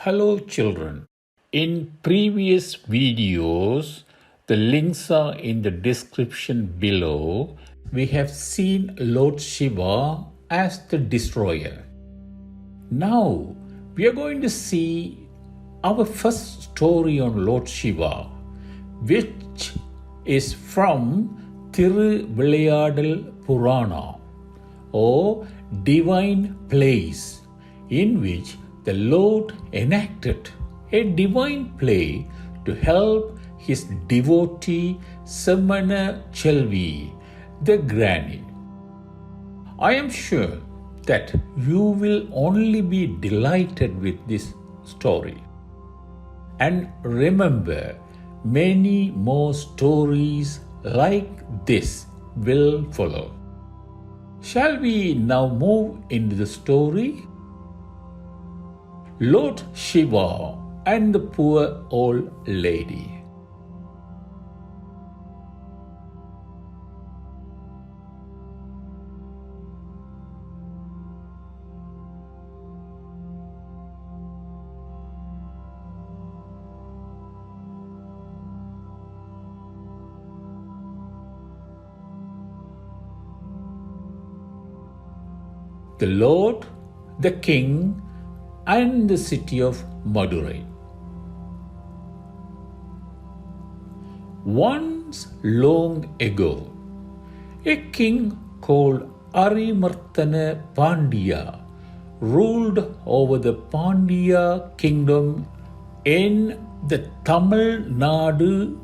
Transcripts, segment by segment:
Hello children. In previous videos, the links are in the description below. We have seen Lord Shiva as the destroyer. Now, we are going to see our first story on Lord Shiva, which is from Thiruvilayadal Purana, or divine plays, in which the Lord enacted a divine play to help his devotee Samana Chelvi, the granny. I am sure that you will only be delighted with this story. And remember, many more stories like this will follow. Shall we now move into the story? Lord Shiva and the poor old lady. The Lord, the King, and the city of Madurai. Once long ago, a king called Arimartana Pandya ruled over the Pandya kingdom in the Tamil Nadu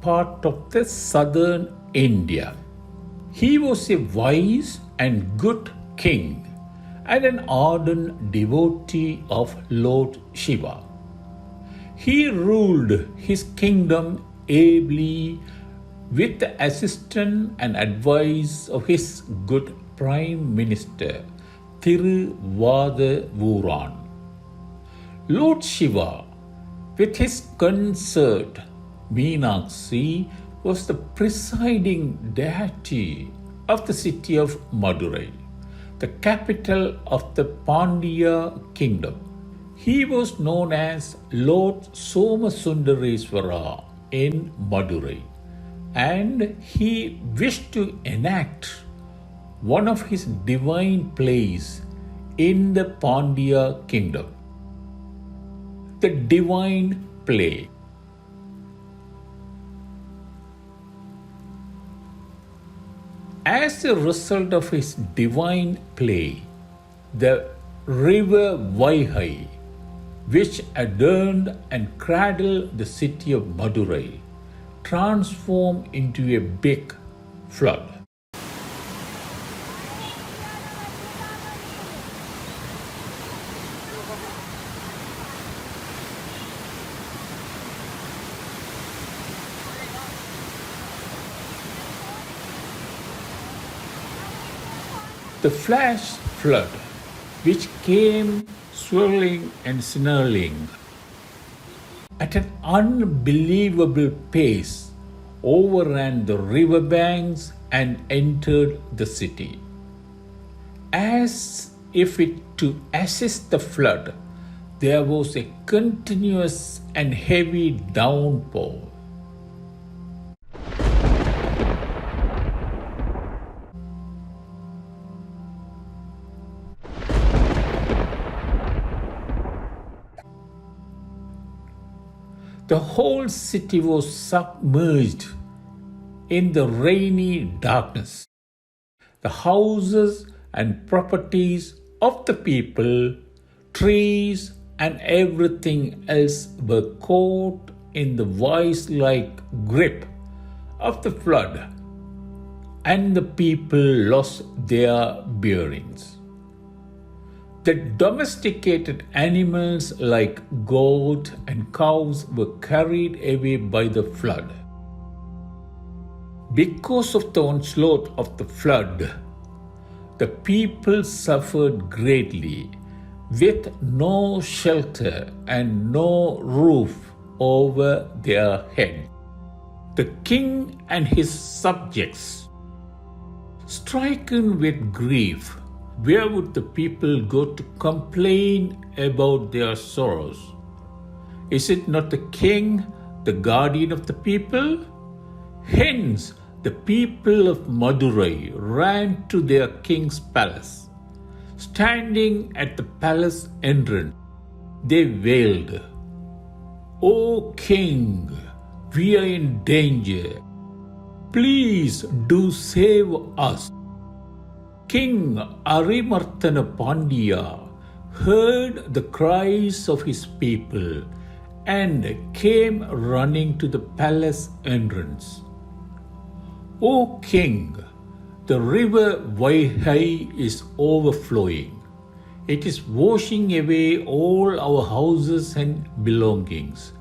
part of the southern India. He was a wise and good king and an ardent devotee of Lord Shiva. He ruled his kingdom ably with the assistance and advice of his good Prime Minister Thiruvaadavuran. Lord Shiva, with his consort Meenakshi, was the presiding deity of the city of Madurai, the capital of the Pandya kingdom. He was known as Lord Somasundareswara in Madurai, and he wished to enact one of his divine plays in the Pandya kingdom. The divine play. As a result of his divine play, the river Vaigai, which adorned and cradled the city of Madurai, transformed into a big flood. The flash flood, which came swirling and snarling at an unbelievable pace, overran the riverbanks and entered the city. As if to assist the flood, there was a continuous and heavy downpour. The whole city was submerged in the rainy darkness. The houses and properties of the people, trees, and everything else were caught in the vice-like grip of the flood, and the people lost their bearings. The domesticated animals like goat and cows were carried away by the flood. Because of the onslaught of the flood, the people suffered greatly, with no shelter and no roof over their head. The king and his subjects, stricken with grief, where would the people go to complain about their sorrows? Is it not the king, the guardian of the people? Hence, the people of Madurai ran to their king's palace. Standing at the palace entrance, they wailed, "O king, we are in danger. Please do save us." King Arimartana Pandya heard the cries of his people and came running to the palace entrance. "O king, the river Vaigai is overflowing. It is washing away all our houses and belongings.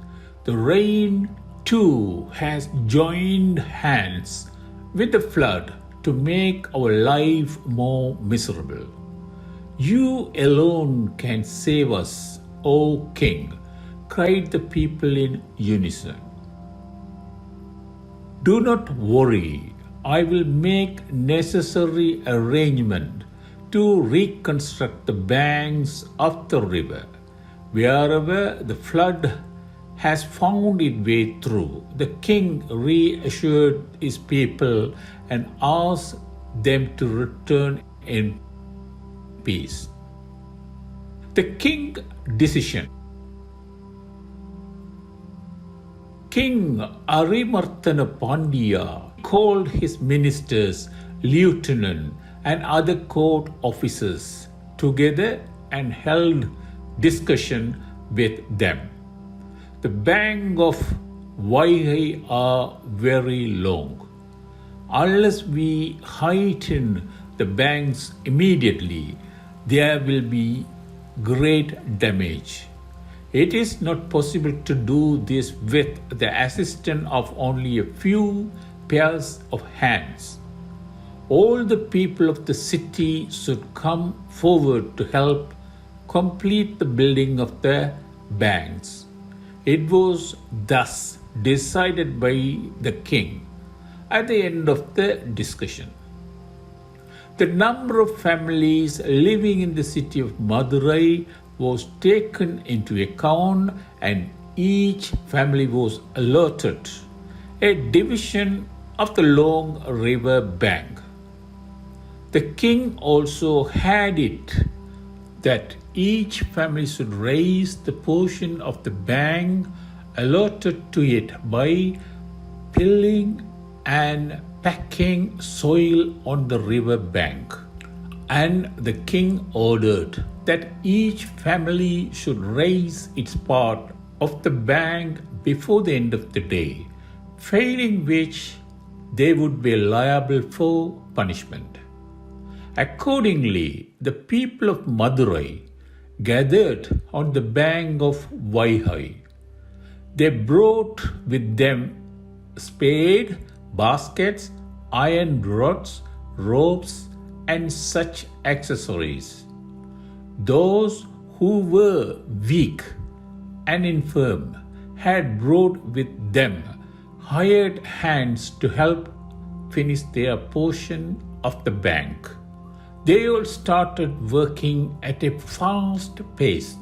The rain too has joined hands with the flood to make our life more miserable. You alone can save us, O king," cried the people in unison. "Do not worry, I will make necessary arrangement to reconstruct the banks of the river. Wherever the flood has found its way through," the king reassured his people and asked them to return in peace. The king's decision. King Arimartana Pandya called his ministers, lieutenants, and other court officers together and held discussion with them. The banks of Vaigai are very long. Unless we heighten the banks immediately, there will be great damage. It is not possible to do this with the assistance of only a few pairs of hands. All the people of the city should come forward to help complete the building of the banks. It was thus decided by the king at the end of the discussion. The number of families living in the city of Madurai was taken into account, and each family was allotted a division of the long river bank. The king also had it that each family should raise the portion of the bank allotted to it by pilling and packing soil on the river bank. And the king ordered that each family should raise its part of the bank before the end of the day, failing which they would be liable for punishment. Accordingly, the people of Madurai gathered on the bank of Vaigai. They brought with them spade, baskets, iron rods, ropes, and such accessories. Those who were weak and infirm had brought with them hired hands to help finish their portion of the bank. They all started working at a fast pace.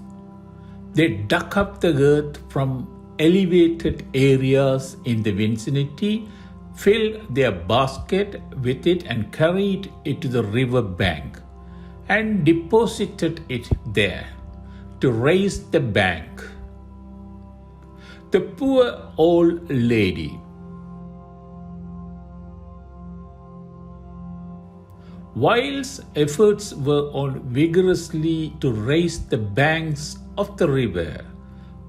They dug up the earth from elevated areas in the vicinity, filled their basket with it and carried it to the river bank and deposited it there to raise the bank. The poor old lady, whilst efforts were on vigorously to raise the banks of the river,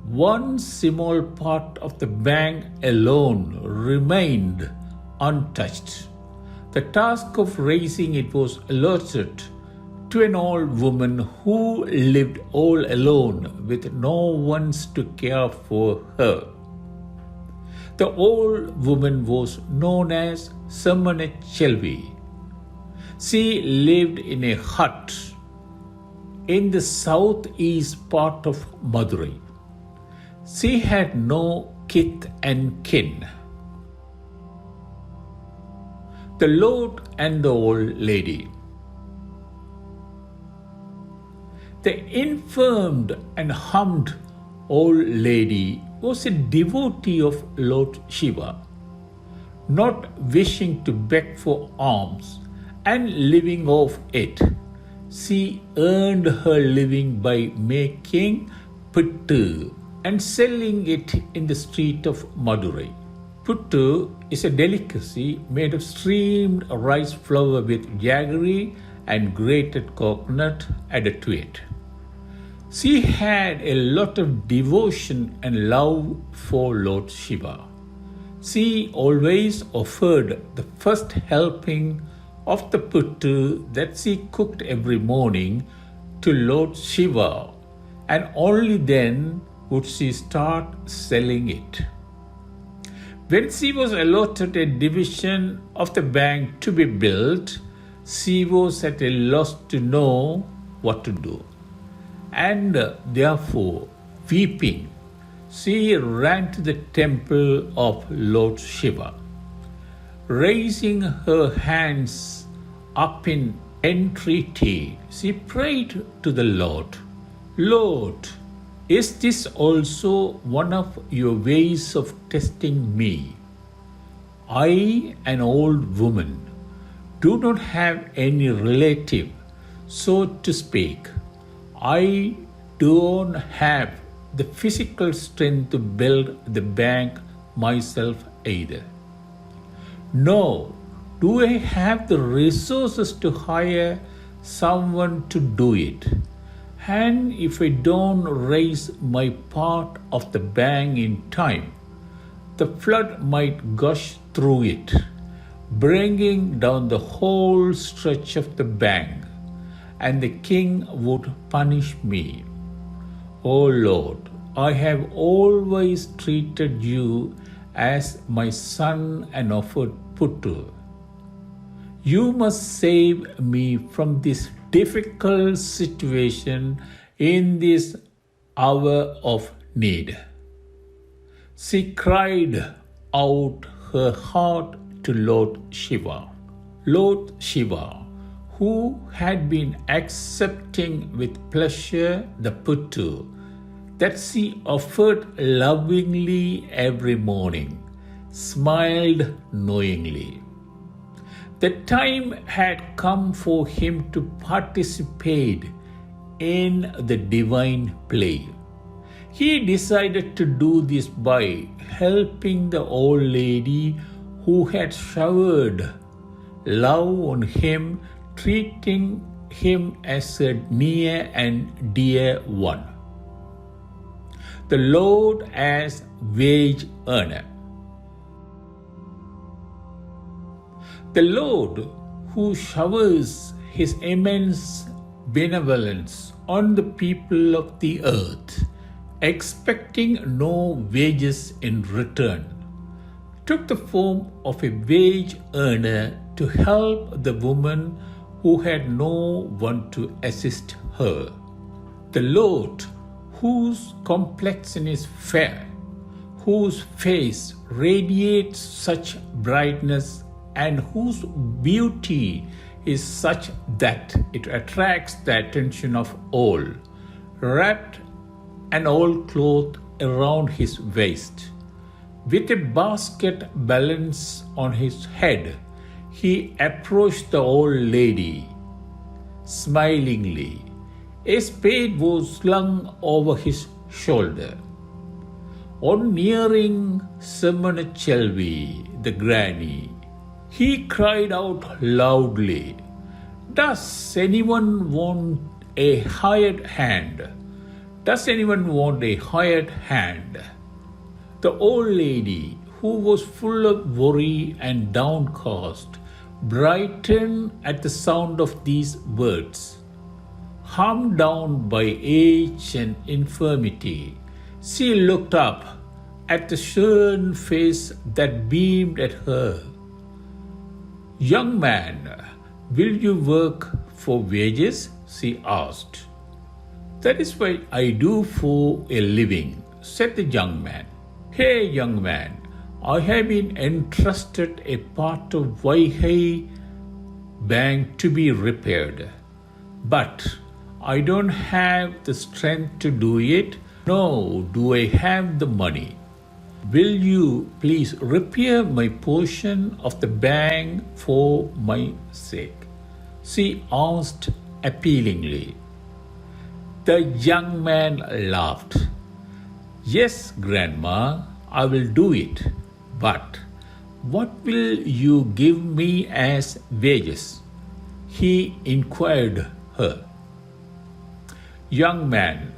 one small part of the bank alone remained untouched. The task of raising it was allotted to an old woman who lived all alone with no one to care for her. The old woman was known as Samana Chelvi. She lived in a hut in the southeast part of Madurai. She had no kith and kin. The Lord and the old lady. The infirmed and hummed old lady was a devotee of Lord Shiva, not wishing to beg for alms and living off it. She earned her living by making puttu and selling it in the street of Madurai. Puttu is a delicacy made of steamed rice flour with jaggery and grated coconut added to it. She had a lot of devotion and love for Lord Shiva. She always offered the first helping of the puttu that she cooked every morning to Lord Shiva, and only then would she start selling it. When she was allotted a division of the bank to be built, she was at a loss to know what to do. And therefore, weeping, she ran to the temple of Lord Shiva. Raising her hands up in entreaty, she prayed to the Lord, "Lord, is this also one of your ways of testing me? I, an old woman, do not have any relative, so to speak. I don't have the physical strength to build the bank myself either. Nor do I have the resources to hire someone to do it. And if I don't raise my part of the bank in time, the flood might gush through it, bringing down the whole stretch of the bank, and the king would punish me. O Lord, I have always treated you as my son and offered puttu. You must save me from this difficult situation in this hour of need." She cried out her heart to Lord Shiva. Lord Shiva, who had been accepting with pleasure the puttu that she offered lovingly every morning, smiled knowingly. The time had come for him to participate in the divine play. He decided to do this by helping the old lady who had showered love on him, treating him as a near and dear one. The Lord as wage earner. The Lord who showers his immense benevolence on the people of the earth, expecting no wages in return, took the form of a wage earner to help the woman who had no one to assist her. The Lord, whose complexion is fair, whose face radiates such brightness, and whose beauty is such that it attracts the attention of all, wrapped an old cloth around his waist. With a basket balanced on his head, he approached the old lady. Smilingly, a spade was slung over his shoulder. On nearing Semanachelvi, the granny, he cried out loudly, "Does anyone want a hired hand? Does anyone want a hired hand?" The old lady, who was full of worry and downcast, brightened at the sound of these words. Harmed down by age and infirmity, she looked up at the stern face that beamed at her. "Young man, will you work for wages?" she asked. "That is what I do for a living," said the young man. "Hey, young man, I have been entrusted a part of Vaihai bank to be repaired, but I don't have the strength to do it, nor do I have the money. Will you please repair my portion of the bank for my sake? She asked appealingly. The young man laughed. Yes, Grandma, I will do it. But what will you give me as wages? He inquired her. Young man,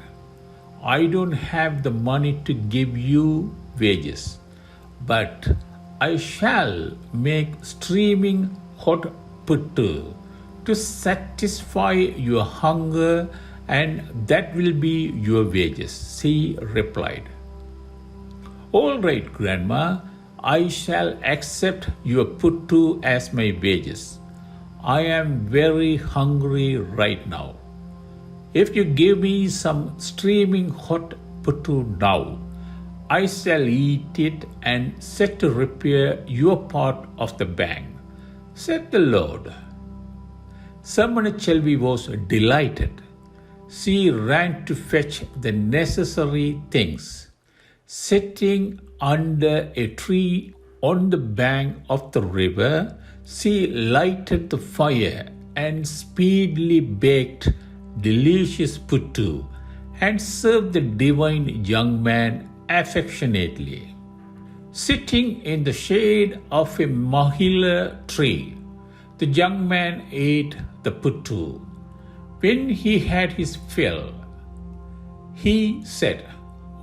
I don't have the money to give you wages, but I shall make steaming hot puttu to satisfy your hunger, and that will be your wages, she replied. All right, Grandma, I shall accept your puttu as my wages. I am very hungry right now. If you give me some steaming hot puttu now, I shall eat it and set to repair your part of the bank, said the Lord. Samanachelvi was delighted. She ran to fetch the necessary things. Sitting under a tree on the bank of the river, she lighted the fire and speedily baked delicious puttu and served the divine young man affectionately. Sitting in the shade of a mahila tree, the young man ate the puttu. When he had his fill, he said,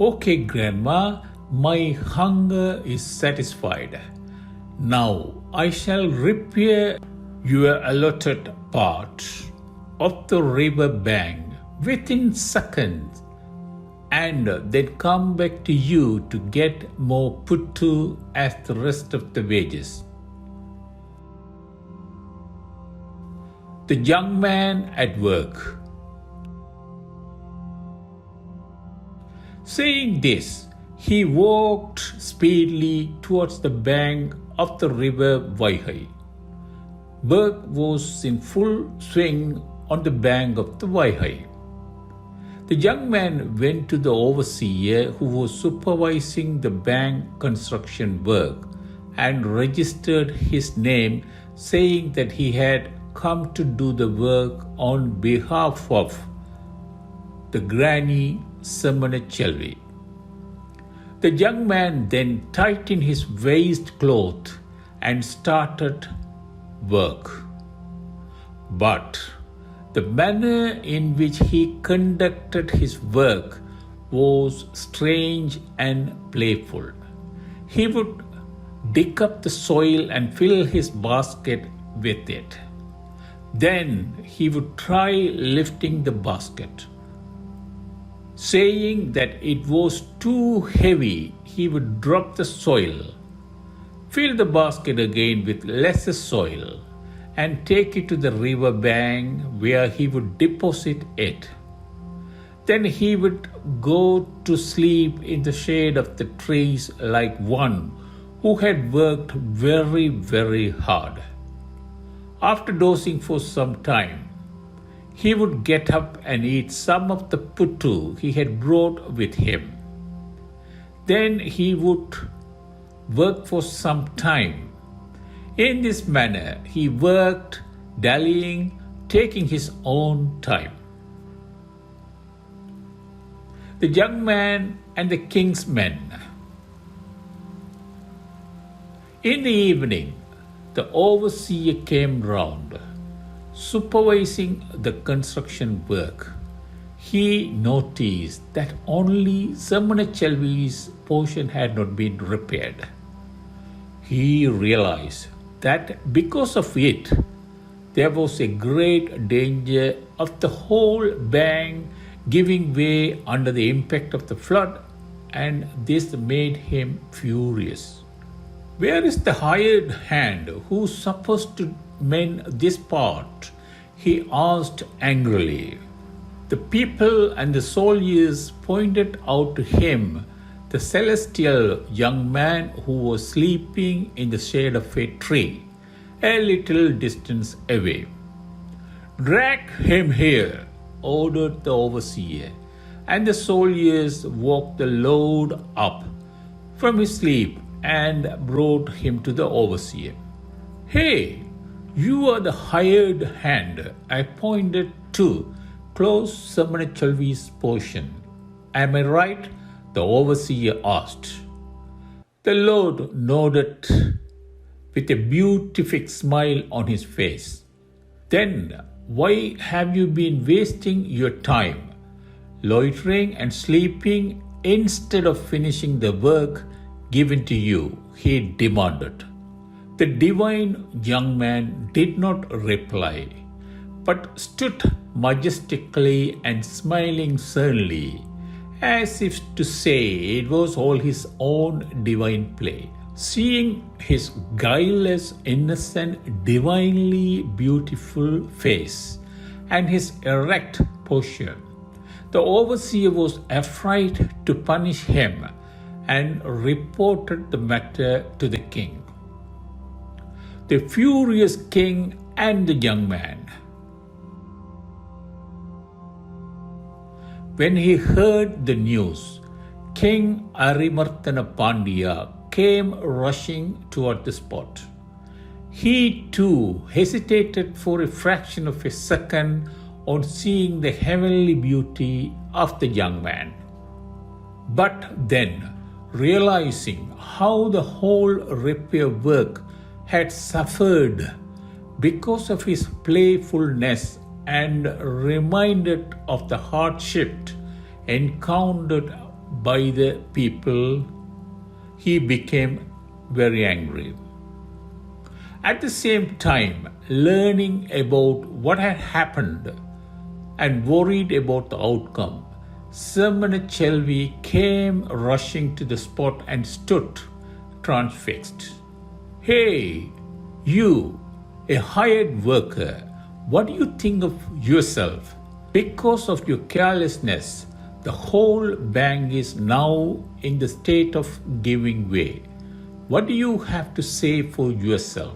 Okay, Grandma, my hunger is satisfied. Now I shall repair your allotted part of the river bank within seconds and then come back to you to get more puttu as the rest of the wages. The young man at work. Saying this, he walked speedily towards the bank of the river Vaigai. Work was in full swing on the bank of the Vaigai. The young man went to the overseer who was supervising the bank construction work and registered his name, saying that he had come to do the work on behalf of the Granny Samanachelvi. The young man then tightened his waistcloth and started work. But the manner in which he conducted his work was strange and playful. He would dig up the soil and fill his basket with it. Then he would try lifting the basket. Saying that it was too heavy, he would drop the soil, fill the basket again with lesser soil, and take it to the river bank where he would deposit it. Then he would go to sleep in the shade of the trees like one who had worked very, very hard. After dozing for some time, he would get up and eat some of the puttu he had brought with him. Then he would work for some time. In this manner, he worked, dallying, taking his own time. The young man and the king's men. In the evening, the overseer came round, supervising the construction work. He noticed that only Samanachelvi's portion had not been repaired. He realized that because of it, there was a great danger of the whole bank giving way under the impact of the flood, and this made him furious. Where is the hired hand who's supposed to mend this part? He asked angrily. The people and the soldiers pointed out to him the celestial young man who was sleeping in the shade of a tree, a little distance away. Drag him here, ordered the overseer, and the soldiers woke the Lord up from his sleep and brought him to the overseer. Hey, you are the hired hand appointed to close Samanachalvi's portion. Am I right? The overseer asked. The Lord nodded with a beatific smile on his face. Then why have you been wasting your time, loitering and sleeping instead of finishing the work given to you? He demanded. The divine young man did not reply, but stood majestically and smiling sternly, as if to say it was all his own divine play. Seeing his guileless, innocent, divinely beautiful face and his erect posture, the overseer was afraid to punish him and reported the matter to the king. The furious king and the young man, when he heard the news, King Arimartana Pandya came rushing toward the spot. He too hesitated for a fraction of a second on seeing the heavenly beauty of the young man. But then, realizing how the whole repair work had suffered because of his playfulness and reminded of the hardship encountered by the people, he became very angry. At the same time, learning about what had happened and worried about the outcome, Samanachalvi came rushing to the spot and stood transfixed. Hey, you, a hired worker, what do you think of yourself? Because of your carelessness, the whole bank is now in the state of giving way. What do you have to say for yourself?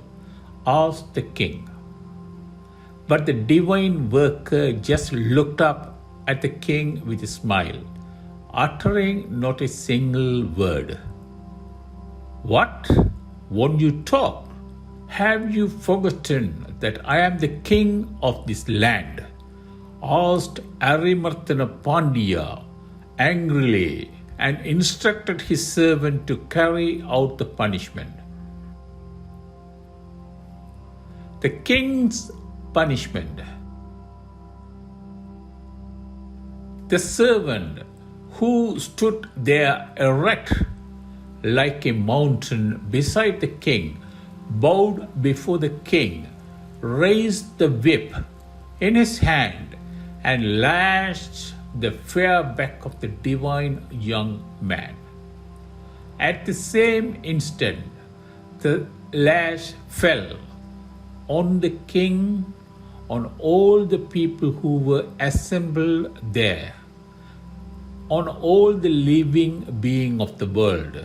Asked the king. But the divine worker just looked up at the king with a smile, uttering not a single word. What? Won't you talk? Have you forgotten that I am the king of this land? Asked Arimartana Pandya angrily and instructed his servant to carry out the punishment. The king's punishment. The servant, who stood there erect like a mountain beside the king, bowed before the king, raised the whip in his hand, and lashed the fair back of the divine young man. At the same instant, the lash fell on the king, on all the people who were assembled there, on all the living beings of the world,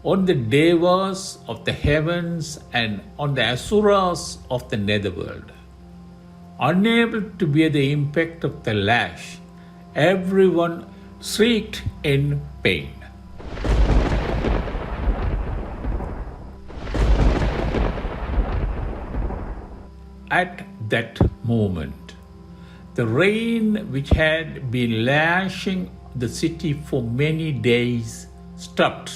on the devas of the heavens and on the asuras of the netherworld. Unable to bear the impact of the lash, everyone shrieked in pain. At that moment, the rain which had been lashing the city for many days stopped,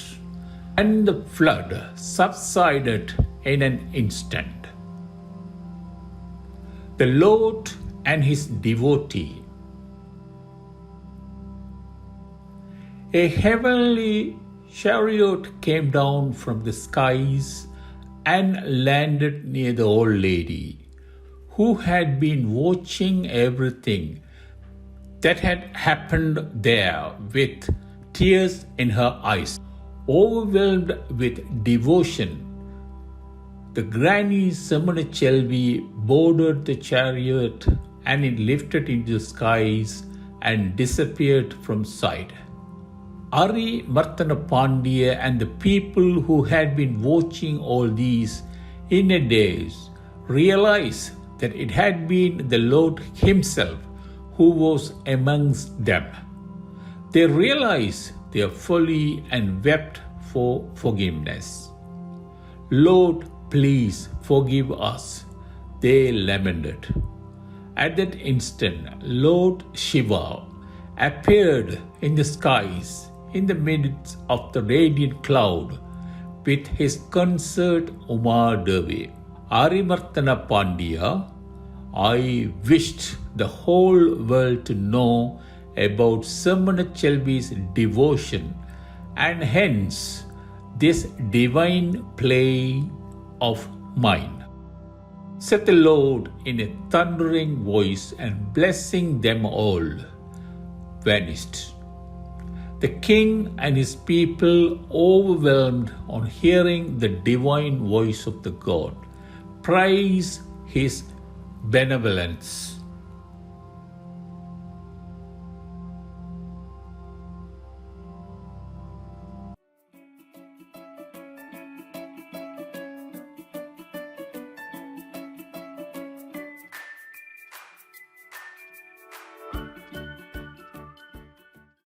and the flood subsided in an instant. The Lord and his devotee, a heavenly chariot came down from the skies and landed near the old lady, who had been watching everything that had happened there with tears in her eyes. Overwhelmed with devotion, the Granny Samanachalvi boarded the chariot and it lifted into the skies and disappeared from sight. Arimartana Pandya and the people who had been watching all these in a daze realized that it had been the Lord himself who was amongst them. They realized their folly and wept for forgiveness. Lord, please forgive us, they lamented. At that instant, Lord Shiva appeared in the skies in the midst of the radiant cloud with his consort Uma Devi. Arimartana Pandya, I wished the whole world to know about Samana Chelvi's devotion and hence this divine play of mine, said the Lord in a thundering voice, and blessing them all, vanished. The king and his people, overwhelmed on hearing the divine voice of the God, praise his benevolence.